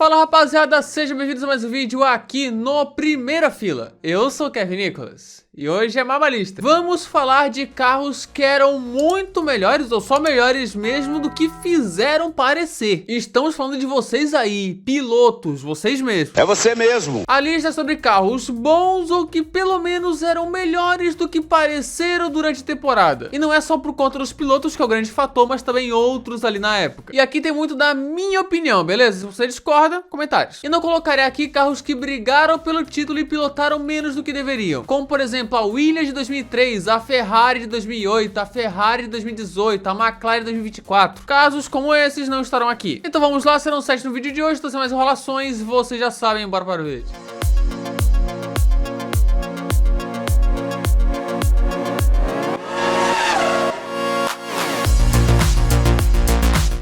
Fala rapaziada, sejam bem-vindos a mais um vídeo aqui no Primeira Fila. Eu sou o Kevin Nicolas e hoje é Mamalista. Vamos falar de carros que eram muito melhores ou só melhores mesmo do que fizeram parecer. Estamos falando de vocês aí, pilotos, vocês mesmos. É você mesmo. A lista é sobre carros bons ou que pelo menos eram melhores do que pareceram durante a temporada. E não é só por conta dos pilotos que é o grande fator, mas também outros ali na época. E aqui tem muito da minha opinião, beleza? Se você discorda, comentários. E não colocarei aqui carros que brigaram pelo título e pilotaram menos do que deveriam. Como por exemplo a Williams de 2003, a Ferrari de 2008, a Ferrari de 2018, a McLaren de 2024. Casos como esses não estarão aqui. Então vamos lá, serão 7 no vídeo de hoje. Então sem mais enrolações, vocês já sabem, bora para o vídeo.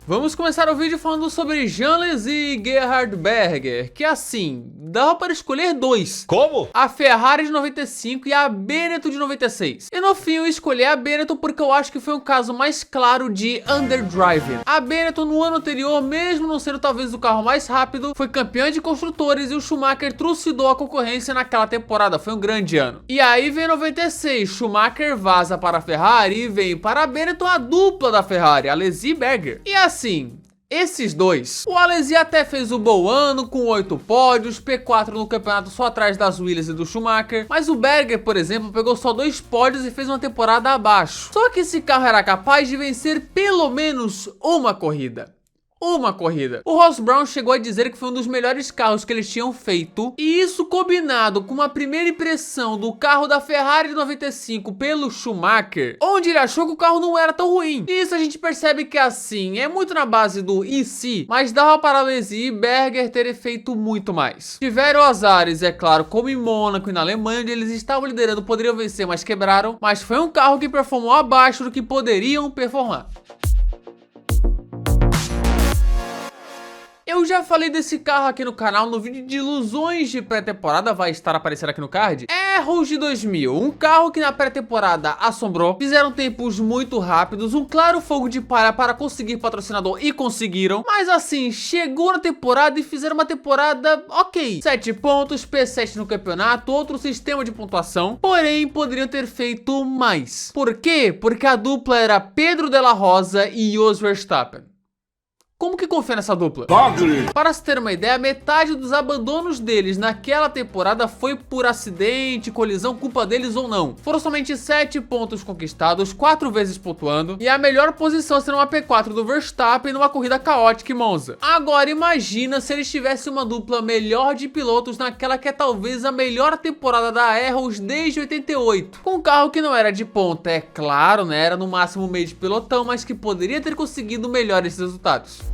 Vamos começar o vídeo falando sobre Jean-Lézy e Gerhard Berger, que assim, dava para escolher dois. Como? A Ferrari de 95 e a Benetton de 96. E no fim eu escolhi a Benetton porque eu acho que foi um caso mais claro de underdriving. A Benetton no ano anterior, mesmo não sendo talvez o carro mais rápido, foi campeã de construtores e o Schumacher trucidou a concorrência naquela temporada, foi um grande ano. E aí vem 96, Schumacher vaza para a Ferrari e vem para a Benetton a dupla da Ferrari, a Lézy e Berger. E assim, esses dois, o Alesi até fez o bom ano com 8 pódios, P4 no campeonato só atrás das Williams e do Schumacher, mas o Berger, por exemplo, pegou só 2 pódios e fez uma temporada abaixo. Só que esse carro era capaz de vencer pelo menos uma corrida. O Ross Brown chegou a dizer que foi um dos melhores carros que eles tinham feito, e isso combinado com uma primeira impressão do carro da Ferrari de 95 pelo Schumacher, onde ele achou que o carro não era tão ruim. E isso a gente percebe que assim, é muito na base do e se, mas dava para Lézy e Berger terem feito muito mais. Tiveram azares, é claro, como em Mônaco e na Alemanha, onde eles estavam liderando, poderiam vencer, mas quebraram, mas foi um carro que performou abaixo do que poderiam performar. Eu já falei desse carro aqui no canal no vídeo de ilusões de pré-temporada, vai estar aparecendo aqui no card. Erros de 2000, um carro que na pré-temporada assombrou, fizeram tempos muito rápidos, um claro fogo de palha para conseguir patrocinador e conseguiram, mas assim, chegou na temporada e fizeram uma temporada ok. 7 pontos, P7 no campeonato, outro sistema de pontuação, porém poderiam ter feito mais. Por quê? Porque a dupla era Pedro Della Rosa e Jos Verstappen. Como que confia nessa dupla? Para se ter uma ideia, metade dos abandonos deles naquela temporada foi por acidente, colisão, culpa deles ou não. Foram somente 7 pontos conquistados, 4 vezes pontuando, e a melhor posição será uma P4 do Verstappen numa corrida caótica em Monza. Agora imagina se eles tivessem uma dupla melhor de pilotos naquela que é talvez a melhor temporada da Arrows desde 88. Com um carro que não era de ponta, é claro, né? Era no máximo meio de pelotão, mas que poderia ter conseguido melhores resultados.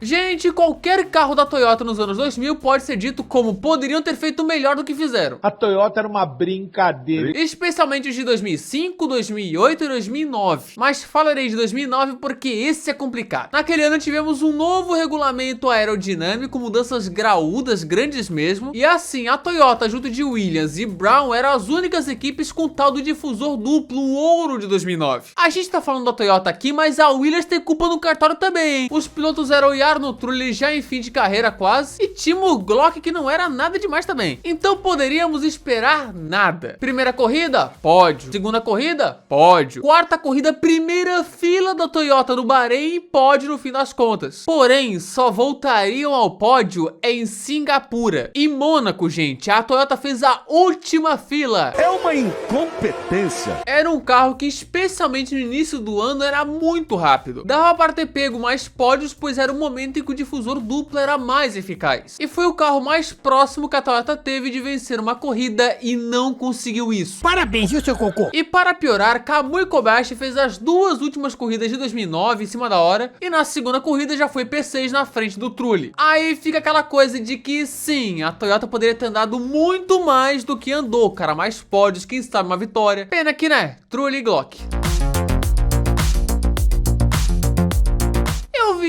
Gente, qualquer carro da Toyota nos anos 2000 pode ser dito como poderiam ter feito melhor do que fizeram. A Toyota era uma brincadeira. Especialmente os de 2005, 2008 e 2009. Mas falarei de 2009 porque esse é complicado. Naquele ano tivemos um novo regulamento aerodinâmico, mudanças graúdas, grandes mesmo. E assim, a Toyota junto de Williams e Brown eram as únicas equipes com tal do difusor duplo, o ouro de 2009. A gente tá falando da Toyota aqui, mas a Williams tem culpa no cartório também, hein? Os pilotos eram no Trulli já em fim de carreira quase, e Timo Glock que não era nada demais também. Então poderíamos esperar nada. Primeira corrida, pódio. Segunda corrida, pódio. Quarta corrida, primeira fila da Toyota no Bahrein, pódio no fim das contas. Porém, só voltariam ao pódio em Singapura. Em Mônaco, gente, a Toyota fez a última fila. É uma incompetência. Era um carro que, especialmente no início do ano, era muito rápido. Dava para ter pego mais pódios, pois era o momento em que o difusor duplo era mais eficaz. E foi o carro mais próximo que a Toyota teve de vencer uma corrida e não conseguiu isso. Parabéns, viu, seu cocô? E para piorar, Kamui Kobayashi fez as duas últimas corridas de 2009 em cima da hora, e na segunda corrida já foi P6 na frente do Trulli. Aí fica aquela coisa de que sim, a Toyota poderia ter andado muito mais do que andou, cara, mais pódios, quem sabe uma vitória. Pena que, né, Trulli e Glock.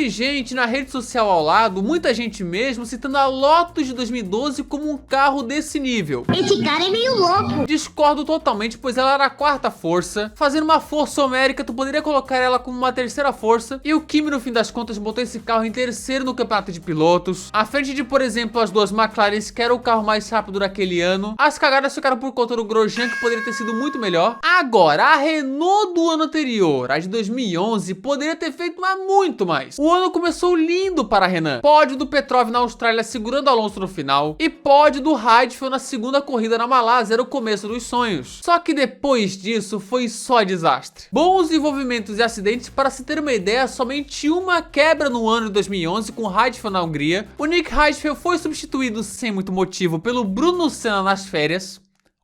vi gente na rede social ao lado, muita gente mesmo, citando a Lotus de 2012 como um carro desse nível. Esse cara é meio louco. Discordo totalmente, pois ela era a quarta força. Fazendo uma força homérica, tu poderia colocar ela como uma terceira força. E o Kimi, no fim das contas, botou esse carro em terceiro no campeonato de pilotos. À frente de, por exemplo, as duas McLarens, que era o carro mais rápido daquele ano. As cagadas ficaram por conta do Grosjean, que poderia ter sido muito melhor. Agora, a Renault do ano anterior, a de 2011, poderia ter feito muito mais. O ano começou lindo para a Renault. Pódio do Petrov na Austrália segurando Alonso no final. E pódio do Heidfeld na segunda corrida na Malásia, era o começo dos sonhos. Só que depois disso foi só desastre. Bons envolvimentos e acidentes. Para se ter uma ideia, somente uma quebra no ano de 2011 com Heidfeld na Hungria. O Nick Heidfeld foi substituído sem muito motivo pelo Bruno Senna nas férias.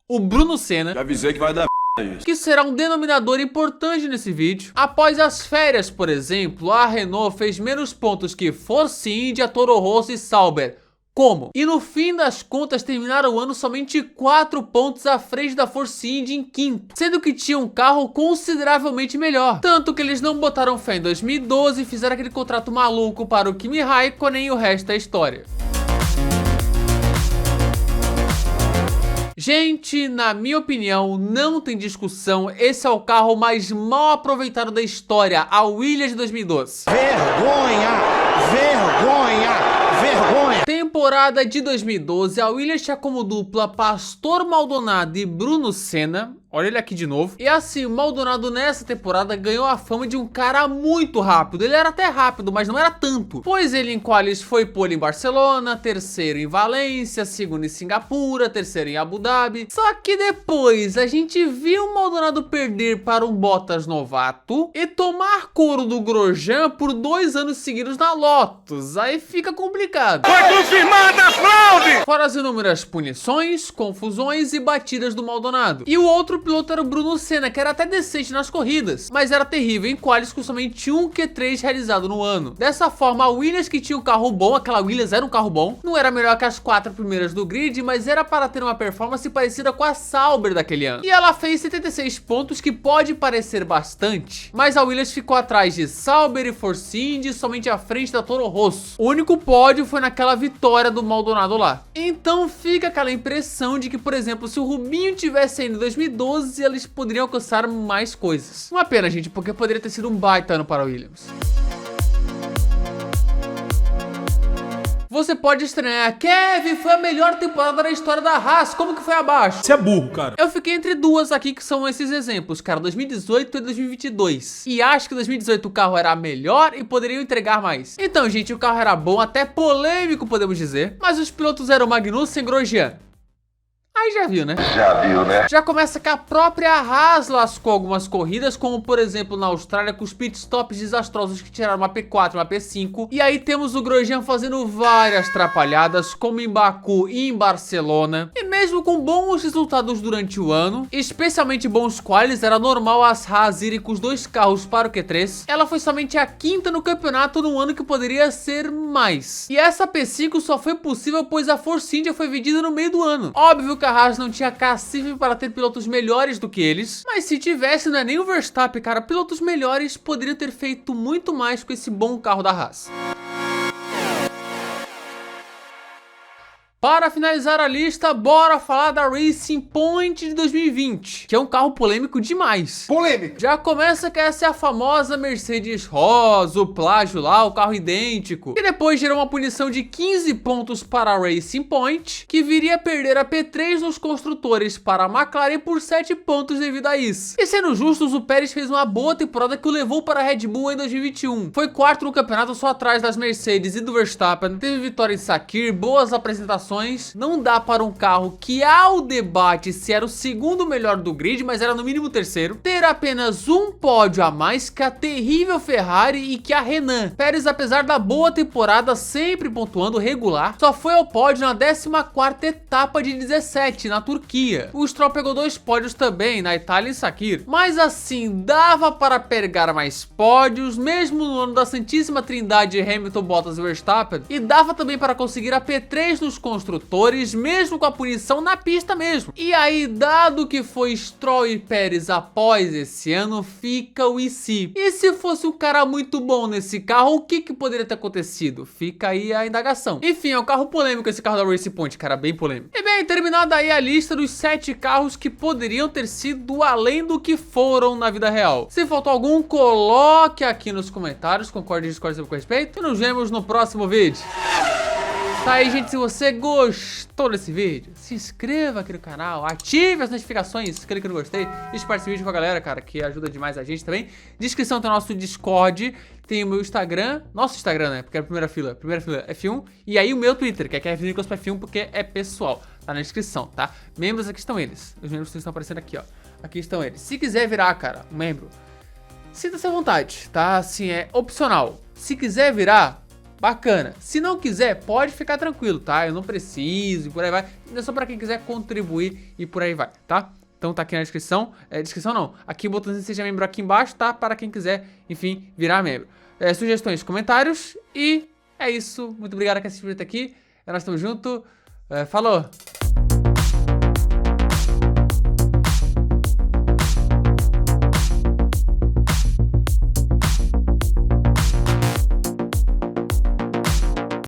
O Bruno Senna. Já avisei que vai dar isso. Que será um denominador importante nesse vídeo. Após as férias, por exemplo, a Renault fez menos pontos que Force India, Toro Rosso e Sauber. Como? E no fim das contas terminaram o ano somente 4 pontos à frente da Force India em quinto, sendo que tinha um carro consideravelmente melhor. Tanto que eles não botaram fé em 2012 e fizeram aquele contrato maluco para o Kimi Raikkonen e o resto é história. Gente, na minha opinião, não tem discussão, esse é o carro mais mal aproveitado da história, a Williams de 2012. Vergonha! Vergonha! Vergonha! Temporada de 2012, a Williams tinha como dupla Pastor Maldonado e Bruno Senna. Olha ele aqui de novo. E assim, o Maldonado nessa temporada ganhou a fama de um cara muito rápido. Ele era até rápido, mas não era tanto. Pois ele em qualis foi pole em Barcelona, terceiro em Valência, segundo em Singapura, terceiro em Abu Dhabi. Só que depois a gente viu o Maldonado perder para um Bottas novato e tomar couro do Grosjean por 2 anos seguidos na Lotus. Aí fica complicado. Foi confirmada a fraude! Fora as inúmeras punições, confusões e batidas do Maldonado. E o outro piloto era o Bruno Senna, que era até decente nas corridas, mas era terrível em qualis com somente um Q3 realizado no ano. Dessa forma, a Williams, que tinha um carro bom, aquela Williams era um carro bom, não era melhor que as 4 primeiras do grid, mas era para ter uma performance parecida com a Sauber daquele ano. E ela fez 76 pontos, que pode parecer bastante, mas a Williams ficou atrás de Sauber e Force India, somente à frente da Toro Rosso. O único pódio foi naquela vitória do Maldonado lá. Então fica aquela impressão de que, por exemplo, se o Rubinho tivesse ainda em 2012, eles poderiam alcançar mais coisas. Uma pena, gente, porque poderia ter sido um baita ano para a Williams. Você pode estranhar, Kevin, foi a melhor temporada da história da Haas, como que foi abaixo? Você é burro, cara. Eu fiquei entre duas aqui que são esses exemplos, cara, 2018 e 2022. E acho que 2018 o carro era melhor e poderiam entregar mais. Então, gente, o carro era bom, até polêmico, podemos dizer. Mas os pilotos eram Magnussen e Grosjean. Aí já viu, né? Já viu, né? Já começa que a própria Haas lascou algumas corridas, como por exemplo na Austrália com os pitstops desastrosos que tiraram uma P4 e uma P5. E aí temos o Grosjean fazendo várias trapalhadas, como em Baku e em Barcelona. E mesmo com bons resultados durante o ano, especialmente bons qualis, era normal as Haas irem com os 2 carros para o Q3. Ela foi somente a 5ª no campeonato no ano que poderia ser mais. E essa P5 só foi possível pois a Force India foi vendida no meio do ano. Óbvio que a Haas não tinha cacife para ter pilotos melhores do que eles, mas se tivesse, não é nem o Verstappen, cara, pilotos melhores poderiam ter feito muito mais com esse bom carro da Haas. Para finalizar a lista, bora falar da Racing Point de 2020, que é um carro polêmico demais. Polêmica. Já começa que essa é a famosa Mercedes rosa, o plágio lá, o carro idêntico. E depois gerou uma punição de 15 pontos para a Racing Point, que viria a perder a P3 nos construtores para a McLaren por 7 pontos devido a isso. E sendo justos, o Pérez fez uma boa temporada que o levou para a Red Bull em 2021. Foi 4º no campeonato, só atrás das Mercedes e do Verstappen. Teve vitória em Sakir, boas apresentações. Não dá para um carro que há o debate se era o 2º melhor do grid, mas era no mínimo o 3º, ter apenas um pódio a mais que a terrível Ferrari e que a Renault. Pérez, apesar da boa temporada, sempre pontuando regular, só foi ao pódio na 14ª etapa de 17 na Turquia. O Stroll pegou 2 pódios também na Itália e Sakir, mas assim, dava para pegar mais pódios, mesmo no ano da Santíssima Trindade Hamilton, Bottas e Verstappen, e dava também para conseguir a P3 nos construtores construtores, mesmo com a punição na pista mesmo. E aí, dado que foi Stroll e Pérez após esse ano, fica o e se. E se fosse um cara muito bom nesse carro, o que poderia ter acontecido? Fica aí a indagação. Enfim, é um carro polêmico esse carro da Racing Point, cara, bem polêmico. E bem, terminada aí a lista dos 7 carros que poderiam ter sido além do que foram na vida real. Se faltou algum, coloque aqui nos comentários, concorde e discorde com respeito, e nos vemos no próximo vídeo. Tá aí, gente, se você gostou desse vídeo, se inscreva aqui no canal, ative as notificações, clique no gostei e espalhe esse vídeo com a galera, cara, que ajuda demais a gente também. Descrição tem o nosso Discord, tem o meu Instagram, nosso Instagram, né, porque é a primeira fila F1, e aí o meu Twitter, que é KFNicolasF1, porque é pessoal, tá na descrição, tá? Membros, aqui estão eles, os membros estão aparecendo aqui, ó, aqui estão eles. Se quiser virar, cara, um membro, sinta-se à vontade, tá? Assim, é opcional. Se quiser virar, bacana. Se não quiser, pode ficar tranquilo, tá? Eu não preciso e por aí vai. É só pra quem quiser contribuir e por aí vai, tá? Então tá aqui na descrição. Descrição não. Aqui o botãozinho seja membro aqui embaixo, tá? Para quem quiser, enfim, virar membro. Sugestões, comentários e é isso. Muito obrigado por assistir até aqui. Nós estamos juntos. Falou!